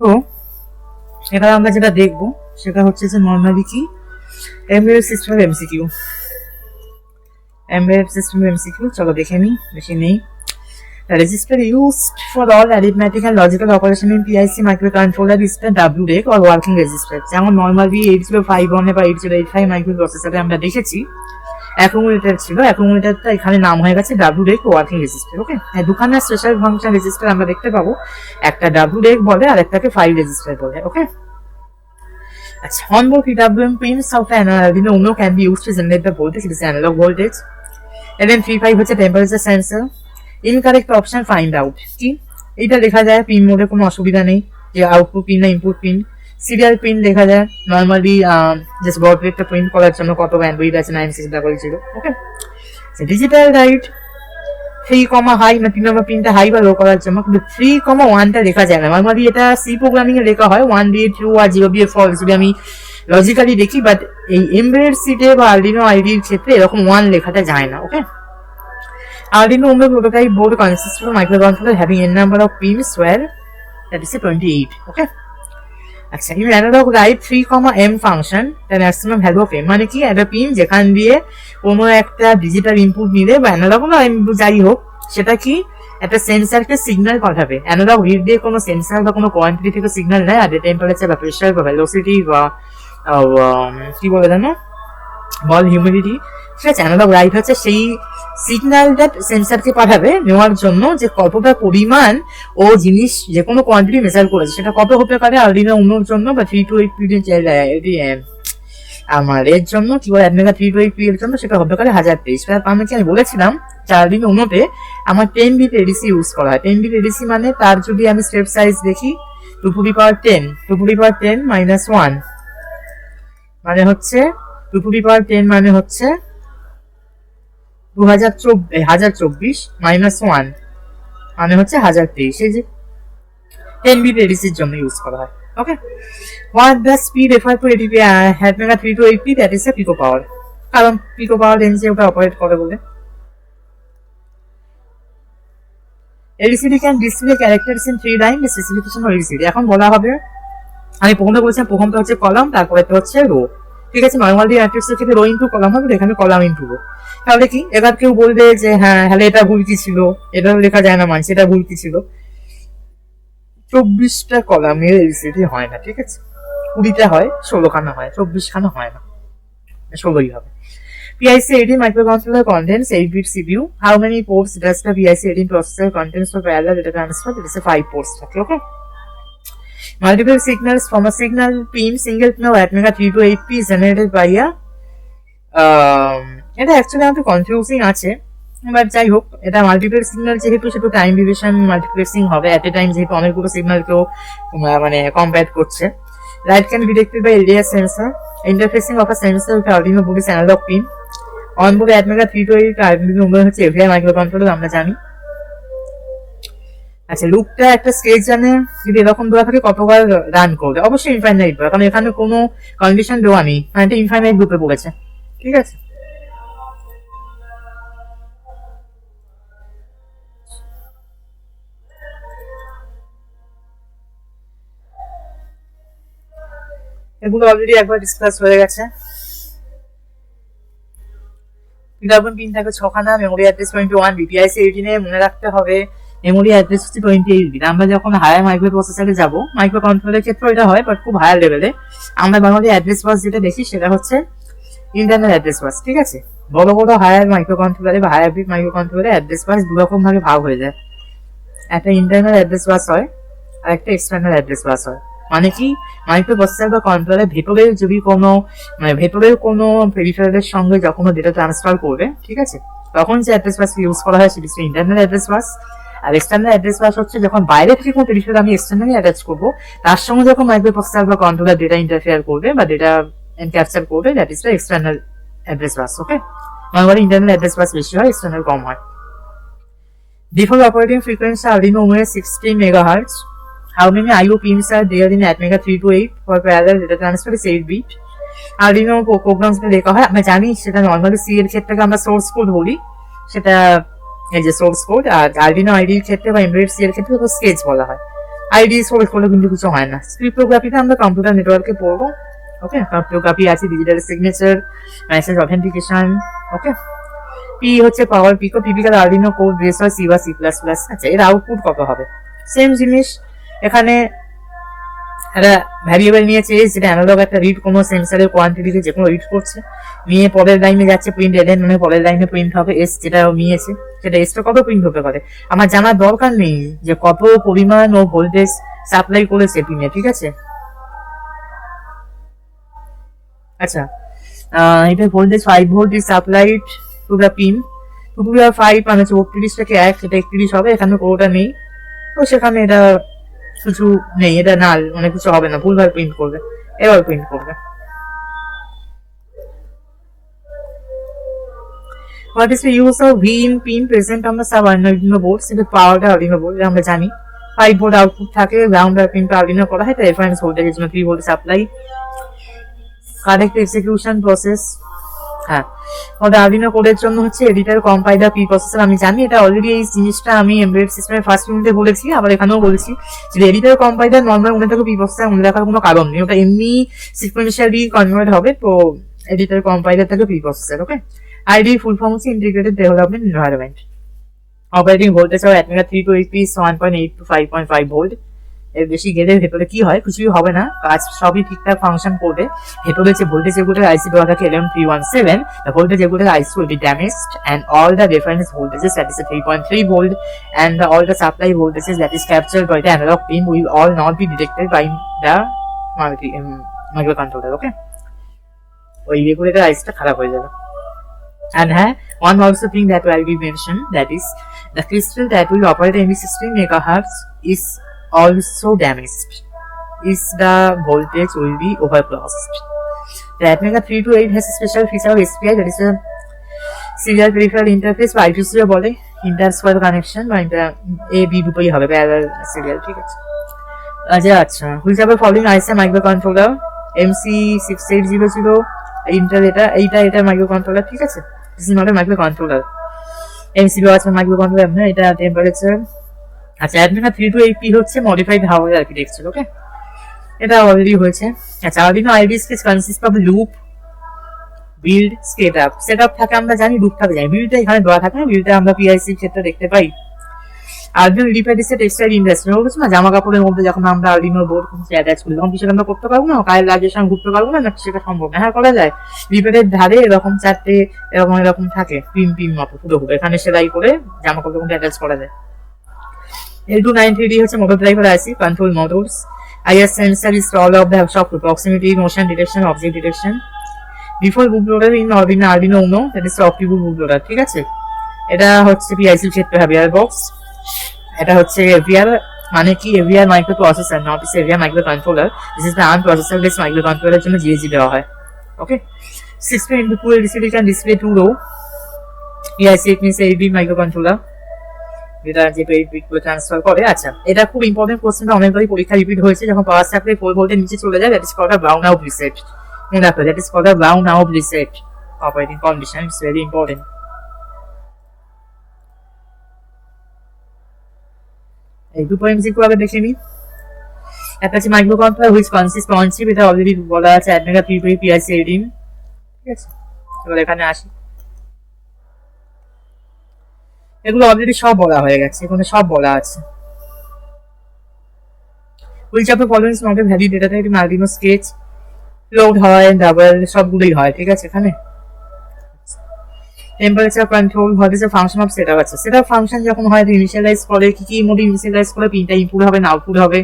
তো এবার আমরা যেটা দেখবো সেটা হচ্ছে যে নর্মালি কি এমবেডেড সিস্টেমের এমসিকিউ। এমবেডেড সিস্টেমের এমসিকিউ চলো দেখে নিই, বেশি নেই। The register used for all arithmetic and logical operation in PIC microcontroller is the WDEC or working register। যেমন নর্মালি 8051 বা 8085 মাইক্রোপ্রসেসরে আমরা দেখেছি অ্যাকুমুলেটর ছিল, অ্যাকুমুলেটরটা এখানে নাম হয়ে গেছে WDEC ওয়ার্কিং রেজিস্টার। ওকে, দুখানা স্পেশাল ফাংশন রেজিস্টার আমরা দেখতে পাবো, একটা WDEC বলে আর একটাকে ফাইল রেজিস্টার বলে। ওকে, আচ্ছা, onboard PWM pins of an Arduino Uno can be used to generate the voltage, it is analog voltage। and then 35 হচ্ছে temperature sensor. Incorrect option find out, কি এটা লেখা যায় পিন মোডে, কোনো অসুবিধা নেই যে আউটপুট পিন না ইনপুট পিন। সিরিয়াল পিন লেখা যায় নর্মালি জাস্ট বড রেটটা প্রিন্ট করার জন্য কত ব্যান্ডউইথ আছে 9600। ওকে, ডিজিটাল রাইট 3, হাই না 3 নম্বর পিনটা হাই বা লো করার জন্য, কিন্তু 3,1টা লেখা যায় না। নর্মালি এটা সি প্রোগ্রামিং এ লেখা হয় 1 দিয়ে ট্রু আর 0 দিয়ে ফলস, যদি আমি লজিক্যালি দেখি, বাট এই এমবেডেড সিটে বা আরডিনো আইডির ক্ষেত্রে এরকম 1 লেখাটা যায় না। ওকে, Arduino Uno prototype board consists of a microcontroller having n number of pins where that is a 28. Okay. আচ্ছা, in analog write 3, m function the maximum value of m, মানে কি একটা পিন যেখান দিয়ে কোনো একটা ডিজিটাল ইনপুট নিলে বা অ্যানালগ না ইনপুট যাই হোক সেটা কি একটা সেন্সরকে সিগন্যাল পাঠাবে। অ্যানালগ রিড দিয়ে কোনো সেন্সর বা কোনো কোয়ান্টিটি থেকে সিগন্যাল নেয়, আর টেম্পারেচার বা প্রেশার বা ভেলোসিটি বা কি বলে জানো বল হিউমিডিটি, ঠিক আছে। অ্যানালগ রাইট হচ্ছে সেই সিগন্যালটা সেন্সরকে পাঠাবে নেওয়ার জন্য যে কতটা পরিমাণ ও জিনিস যে কোনো কোয়ান্টিটি মেজার করেছে, সেটা কত হতে পারে আরডিনো উনোর জন্য বা 3 to 8 আমার এর জন্য কি বলে অ্যাডমেগা 3 to 8 এর জন্য সেটা হতে পারে 1023। আমি কি আমি বলেছিলাম আরডিনো উনোতে আমার 10 বিট এডিসি ইউজ করা হয়। 10 বিট এডিসি মানে তার যদি আমি স্টেপ সাইজ দেখি 2 to the power 10 -1 মানে হচ্ছে 2 to the power 10 মানে হচ্ছে 1024 -1 মানে হচ্ছে 1023, এই যে 10 বিট এডিসির জন্য ইউজ করা হয়। ওকে, what the speed referred to ADP Atmega 3 to 8P, that is a pico power, কারণ পিকো পাওয়ার রেঞ্জে ওটা অপারেট করে বলে। LCD can display characters in 3 line, the specification of LCD। এখন বলা হবে, আমি প্রথমে বলেছিলাম প্রথমটা হচ্ছে কলাম, তারপরে তো হচ্ছে রো, ঠিক আছে। নর্মালি ম্যাট্রিক্সের ক্ষেত্রে রো ইনটু কলাম হবে, এখানে কলাম ইনটু রো। তাহলে কি এবার কেউ বলবে যে হ্যাঁ হ্যাঁ এটা ভুল কি ছিল, এটা লেখা যায় না, মানে সেটা ভুল কি ছিল। 24টা কলামের এলসিডি হয় না, ঠিক আছে। 20টা হয়, 16খানা হয়, 24খানা হয় না, 16ই হবে। PIC 18 microcontroller contains 8-bit CPU. How many ports does the PIC 18 processor contains for parallel data transfer? It is a 5 ports. Okay. Multiple signals from a signal pin, single pin of Atmega 3 to 8P is generated by a এটা actually একটু confusing আছে, but যাই হোক, এটা multiple signal যেহেতু সেটা time division multiplexing হবে এট এ time, যেহেতু অনেকগুলো সিগন্যালকেও মানে কম্পেয়ার করছে। Light can be detected by LDR sensor, interfacing of a sensor with Arduino board is analogue pin. Onboard Atmega 3 to 8 Arduino Uno হচ্ছে এভিআই মাইক্রোকন্ট্রোলার, আমরা জানি। আচ্ছা, লুপটা একটা স্টেজ জানে যদি এরকম দেওয়া থাকে কতবার রান করবে, অবশ্যই ইনফাইনাইট বার, কারণ এখানে কোনো কন্ডিশন দেওয়া নেই, মানে এটা ইনফাইনাইট লুপে পড়েছে, ঠিক আছে। এগুলো অলরেডি একবার ডিসকাস হয়ে গেছে। PWM পিন থাকে 6খানা, মেমোরি অ্যাড্রেস 21 বিট। PIC 18 এ মনে রাখতে হবে মেমোরি অ্যাড্রেস হচ্ছে 28 বিট। আমরা যখন হায়ার মাইক্রো প্রসেসরে যাব, মাইক্রো কন্ট্রোলারের ক্ষেত্রে এটা হয়, বাট খুব হায়ার লেভেলে আমরা নর্মালি অ্যাড্রেস বাস যেটা দেখি সেটা হচ্ছে ইন্টারনাল অ্যাড্রেস বাস, ঠিক আছে। বড় বড় হায়ার মাইক্রো কন্ট্রোলারে বা হায়ার বিট মাইক্রো কন্ট্রোলারে অ্যাড্রেস বাস দুরকম ভাবে ভাগ হয়ে যায়, একটা ইন্টারনাল অ্যাড্রেস বাস হয় আর একটা এক্সটার্নাল অ্যাড্রেস বাস হয়। মানে কি মাইক্রো প্রসেসর বা কন্ট্রোলারের ভেতরের যদি কোনো মানে ভেতরের কোনো পেরিফেরালের সঙ্গে যখন ডেটা ট্রান্সফার করবে, ঠিক আছে, তখন যে অ্যাড্রেস বাস ইউজ করা হয় সেটি হচ্ছে ইন্টারনাল অ্যাড্রেস বাস। আর এক্সটার্নাল অ্যাড্রেস বাস হচ্ছে যখন বাইরে থেকে কোনো পেরিফেরাল আমি এক্সটার্নালি অ্যাটাচ করবো, তার সঙ্গে যখন মাইক্রো প্রসেসর বা কন্ট্রোলার ডেটা ইন্টারফেয়ার করবে বা ডেটা ক্যাপচার করবে, that is the external address bus. Okay, normally internal address bus বেশি হয়, এক্সটার্নাল কম হয়। Default operating frequency Arduino Uno is 16 MHz. How many IO pins are there in Atmega 3 to 8 for parallel data transfer is 8 bit. Arduino programs में লেখা হয়, আমরা জানি সেটা normally C এর ক্ষেত্রে আমরা সোর্স কোড বলি, সেটা এই যে সোর্স কোড, আর Arduino IDE এর ক্ষেত্রে বা এমবেডেড সি এর ক্ষেত্রে তো স্কেচ বলা হয়। আইডি সোর্স করলে কিন্তু কিছু হয় না। ক্রিপ্টোগ্রাফিতে আমরা কম্পিউটার নেটওয়ার্কে পড়বো। ওকে, ক্রিপ্টোগ্রাফি আছে ডিজিটাল সিগনেচার, মেসেজ অথেন্টিকেশন। ওকে, পি হচ্ছে পাওয়ার পিকো, টিপিক্যাল আরডিনো কোড বেস হয় সি বা সি প্লাস প্লাস। আচ্ছা, এর আউটপুট কত হবে? সেম জিনিস, এখানে একটা ভ্যারিয়েবল নিয়েছে যেটা অ্যানালগ একটা রিড, কোনো সেন্সারের কোয়ান্টিটিতে যে কোনো রিড করছে, নিয়ে পরের লাইনে যাচ্ছে প্রিন্ট এডেন, মানে পরের লাইনে প্রিন্ট হবে এস যেটা নিয়েছে, সেটা এসটা কত প্রিন্ট হতে পারে আমার জানার দরকার নেই যে কত পরিমাণ ও ভোল্টেজ সাপ্লাই করেছে পিনে, ঠিক আছে। আচ্ছা, এটা voltage 5 volt is supplied to the pin, to the 5 মানে 32 থেকে 1, সেটা 31 হবে, এখানে কোনোটা নেই, তো সেখানে এটা কিছু নেই, এটা নাল, মানে কিছু হবে না, ভুলভাল প্রিন্ট করবে, এবার প্রিন্ট করবে। What is the use of V in pin present on the sub Arduino board? সেটা পাওয়ারটা Arduino board আমরা জানি 5 ভোল্ট আউটপুট থাকে, গ্রাউন্ড আর পিনটা Arduino করা হয়, তাই রেফারেন্স ভোল্টেজের জন্য 3 volt supply. Correct execution process, হ্যাঁ, ওটা Arduino কোডের জন্য হচ্ছে এডিটর, কম্পাইলার, প্রি প্রসেসর। আমি জানি এটা অলরেডি, এই জিনিসটা আমি এমবেডেড সিস্টেমের ফার্স্ট ইউনিটে বলেছি, আবার এখানেও বলেছি যে এডিটর, কম্পাইলার নর্মাল মনে থাকে, প্রি প্রসেসর মনে রাখার কোনো কারণ নেই, ওটা এমনি সিকোয়েন্সিয়ালি কনভার্ট হবে, তো এডিটর, কম্পাইলার থাকে, প্রি প্রসেসর। ওকে, আইডি ফুল ফর্ম হচ্ছে integrated development environment. Operating voltage হবে অ্যাটমেগা 3 to 8 পিস 1.8 to 5.5 ভোল্ট। এর বেশি গেলে ভেতরে কি হয়, কিছুই হবে না, কাজ সবই ঠিকঠাক ফাংশন করবে। ভেতরে যে ভোল্টেজ এগুলোর আইসি দেওয়া থাকে 11317, the voltage এগুলোর আইসি will be damaged and all the reference voltages, that is 3.3 volt, and all the supply voltages that is captured by the analog pin will all not be detected by the microcontroller. Okay, ওই regulator আইসিটা খারাপ হয়ে যাবে। And one also thing that will be mentioned, that is the crystal that will operate in 16 megahertz is also damaged, is the voltage will be overclocked. The Atmega 3 to 8 has a special feature of SPI, that is a serial peripheral interface বা I2C বলে, inter square connection বা inter A B দুটোই হবে, parallel serial, ঠিক আছে। আচ্ছা, which of the following IC microcontroller? MC6800 inter, এটা microcontroller, ঠিক আছে। This is not a microcontroller. MCU আছে মাইক্রোকন্ট্রোলার না, এটা টেম্পারেচার। আচ্ছা, Atmega 3 to 8P হচ্ছে মডিফাইড হার্ডওয়্যার আর্কিটেকচার। ওকে, এটা অলরেডি হয়েছে। আচ্ছা, Arduino IDE sketch consist of loop, build, setup থাকে, আমরা জানি লুপ থাকে, জানি বিল্ডটা এখানে দেওয়া থাকে না, বিল্ডটা আমরা PIC ক্ষেত্রে দেখতে পাই। Arduino Unified is a textile industry, বলছি না, জামা কাপড়ের মধ্যে যখন আমরা Arduino বোর্ড অ্যাটাচ করি তখন কিছু আমরা করতে পারবো না, কায়ের লাগিয়ে সঙ্গে ঘুরতে পারবো না, সেটা সম্ভব না। হ্যাঁ, করা যায়, রিপেটের ধারে এরকম চারটে এরকম থাকে, পিন মতো পুরো, এখানে সেলাই করে জামা কাপড়ের মধ্যে অ্যাটাচ করা যায়। L293D হচ্ছে motor driver IC, control motors. IR sensor is all of the shop proximity, motion detection, object detection. Before bootloader in Arduino Uno, that is optical bootloader, ঠিক আছে। এটা হচ্ছে PIC ক্ষেত্রে হবে এয়ার বক্স। এটা হচ্ছে AVR, মানে কি AVR micro processor, not is AVR micro controller. This is the আনপ্রসেসর বেস মাইক্রো কন্ট্রোলারের জন্য GSG দেওয়া হয়। Okay, 16 into 2 LCD can display 2 row. PIC means 8 bit micro controller, যেটা যে 8 বিট করে ট্রান্সফার করে। আচ্ছা, এটা খুব ইম্পর্টেন্ট কোশ্চেনটা, অনেকবারই পরীক্ষা রিপিট হয়েছে, যখন পাওয়ার সাপ্লাই 4 ভোল্টের নিচে চলে যায়, that is called a brown out reset. মনে রাখবে, that is called a brown out reset operating condition, it's very important. এই দুটো এমসিকিউ আগে দেখে নিই। একটা হচ্ছে microcontroller which consist on chip, এটা অলরেডি বলা আছে Atmega 3 to 8 PIC 18, ঠিক আছে। এবার এখানে আসি, এগুলো অলরেডি সব বলা হয়ে গেছে, এখানে সব বলা আছে। Which of the following is not a valid data type in Arduino sketch? Load হয়, ডাবল, সবগুলোই হয়, ঠিক আছে। এখানে temperature control, what is the function of setup? আছে সেটআপ ফাংশন যখন হয় ইনিশিয়ালাইজ করে, কি মোডে ইনিশিয়ালাইজ করে, পিনটা ইনপুট হবে না আউটপুট হবে,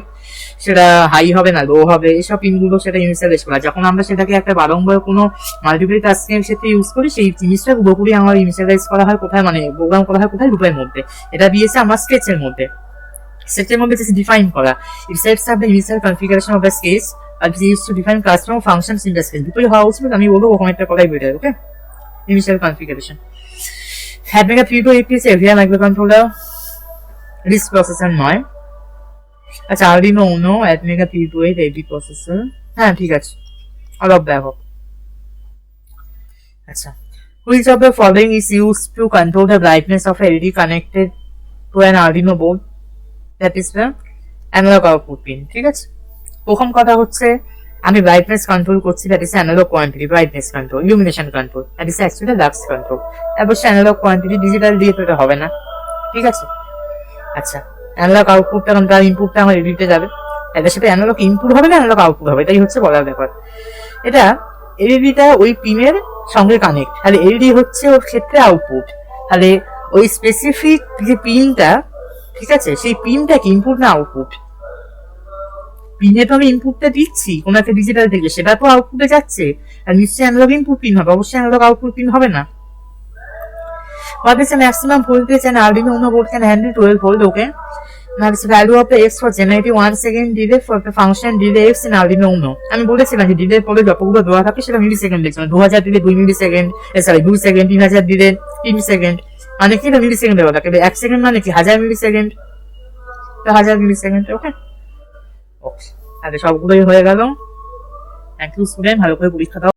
সেটা হাই হবে না লো হবে, এসব পিনগুলো সেটা ইনিশিয়ালাইজ করা। যখন আমরা সেটাকে একটা বারংবার কোনো মাল্টিপল টাস্কিং এর ক্ষেত্রে ইউজ করি, সেই জিনিসটা পুরোপুরি আমার ইনিশিয়ালাইজ করা হয় কোথায়, মানে প্রোগ্রাম করা হয় কোথায়, লুপের মধ্যে। এটা দিয়েছে আমার স্কেচের মধ্যে, সেটের মধ্যে ডিফাইন করা। It sets up the initial configuration of the sketch আর is used to define customer functions in the sketch. দুটোই হওয়া উচিত, আমি বলবো ওরকম একটা করাই better. Okay, initial configuration. Atmega 3 to 8 is AVR microcontroller, RISC processor নয়। আচ্ছা, Arduino Uno, Atmega 3 to 8 AD processor, হ্যাঁ ঠিক আছে, all of the above। আচ্ছা, which of the following is used to control the brightness of a LED connected to an Arduino board? That is the analog output pin, ঠিক আছে। প্রথম কথা হচ্ছে আমি ব্রাইটনেস কন্ট্রোল করছি, that is analog quantity brightness control, illumination control, that is actually lux control. অবশ্যই analog quantity digital দিয়ে তো এটা হবে না, ঠিক আছে। আচ্ছা, অ্যানালগ আউটপুটটা কারণ তার ইনপুটটা আমার এডিটে যাবে, এটার সাথে অ্যানালগ ইনপুট হবে না অ্যানালগ আউটপুট হবে, এটাই হচ্ছে বলার ব্যাপার। এটা এলইডিটা ওই পিনের সঙ্গে কানেক্ট, তাহলে এলইডি হচ্ছে ওর ক্ষেত্রে আউটপুট, তাহলে ওই স্পেসিফিক যে পিনটা, ঠিক আছে, সেই পিনটা কি ইনপুট না আউটপুট? পিনে তো আমি ইনপুটটা দিচ্ছি কোন একটা ডিজিটাল থেকে, সেটা তো আউটপুটে যাচ্ছে, আর নিশ্চয়ই অ্যানালগ ইনপুট পিন হবে, অবশ্যই অ্যানালগ আউটপুট পিন হবে না। What is the maximum voltage an Arduino Uno board can handle? 12 volt, okay. Now the value of the x for generating 1 second delay for the function delay x in Arduino Uno. আমি বলেছিলাম যে delay পরে যতগুলো দেওয়া থাকে সেটা মিলি second দেখছিলাম, 2000 দিলে 2 মিলি সেকেন্ড, সরি 2 সেকেন্ড, 3000 দিলে 3 সেকেন্ড, মানে কি মিলি সেকেন্ড দেওয়া থাকে, 1 সেকেন্ড মানে কি 1000 মিলি সেকেন্ড, তো 1000 মিলি সেকেন্ড, ওকে। ওকে, তাহলে সবগুলোই হয়ে গেল। থ্যাংক ইউ স্টুডেন্ট, ভালো করে পরীক্ষা দাও।